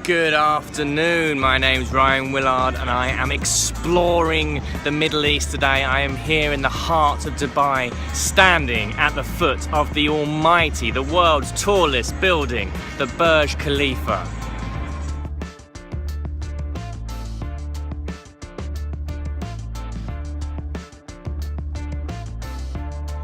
Good afternoon, my name's Ryan Willard and I am exploring the Middle East today. I am here in the heart of Dubai, standing at the foot of the almighty, the world's tallest building, the Burj Khalifa.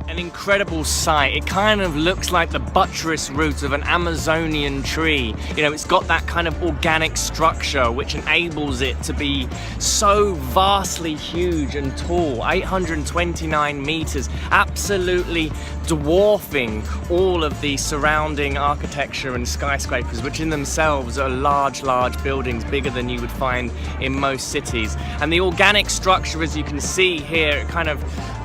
An incredible sight. It kind of looks like the buttress roots of an Amazonian tree. You know, it's got that kind of organic structure which enables it to be so vastly huge and tall. 829 meters, absolutely dwarfing all of the surrounding architecture and skyscrapers, which in themselves are large buildings, bigger than you would find in most cities. And the organic structure, as you can see here,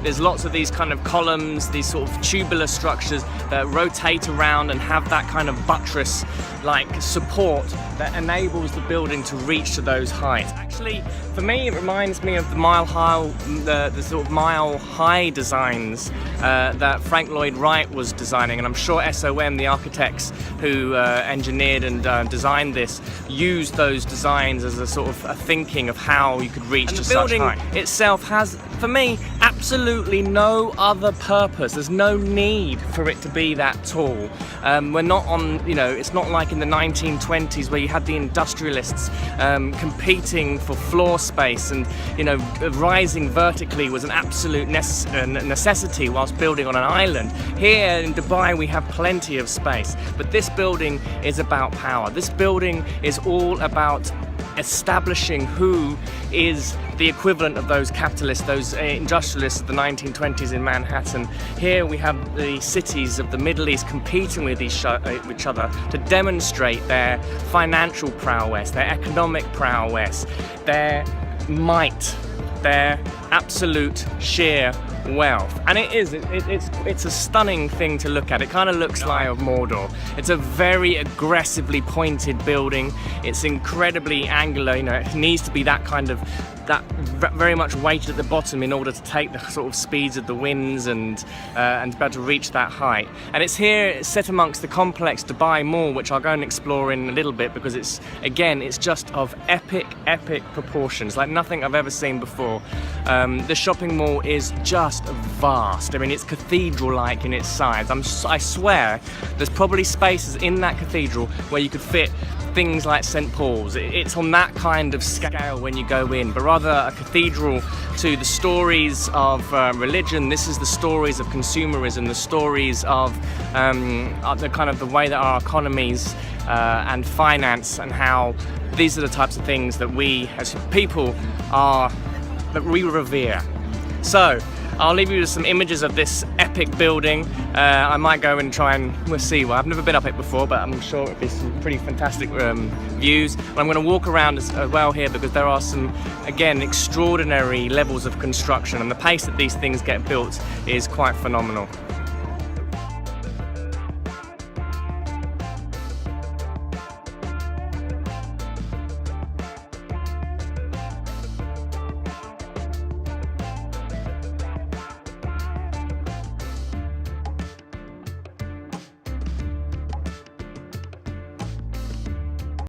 there's lots of these kind of columns, these sort of tubular structures that rotate around and have that kind of buttress-like support that enables the building to reach to those heights. Actually, for me, it reminds me of the sort of mile-high designs that Frank Lloyd Wright was designing, and I'm sure SOM, the architects who engineered and designed this, used those designs as a sort of a thinking of how you could reach to such height. The building itself has, for me, absolutely no other purpose. There's no need for it to be that tall. We're not on, it's not like in the 1920s where you had the industrialists competing for floor space, and rising vertically was an absolute necessity whilst building on an island. Here in Dubai we have plenty of space, but this building is about power. This building is all about establishing who is the equivalent of those capitalists, those industrialists of the 1920s in Manhattan. Here we have the cities of the Middle East competing with each other to demonstrate their financial prowess, their economic prowess, their might, their absolute sheer wealth. And it's a stunning thing to look at. It kind of looks like of Mordor. It's a very aggressively pointed building. It's incredibly angular. It needs to be that very much weighted at the bottom in order to take the sort of speeds of the winds and to be able to reach that height. And it's here set amongst the complex Dubai Mall, which I'll go and explore in a little bit, because it's just of epic proportions, like nothing I've ever seen before. The shopping mall is just vast. I mean, it's cathedral-like in its size. I swear there's probably spaces in that cathedral where you could fit things like St. Paul's. It's on that kind of scale when you go in, but rather a cathedral to the stories of religion. This is the stories of consumerism, the stories of the way that our economies and finance, and how these are the types of things that we as people that we revere. So I'll leave you with some images of this epic building. I might go and we'll see. Well, I've never been up it before, but I'm sure it'll be some pretty fantastic views. And I'm going to walk around as well here, because there are some, again, extraordinary levels of construction, and the pace that these things get built is quite phenomenal.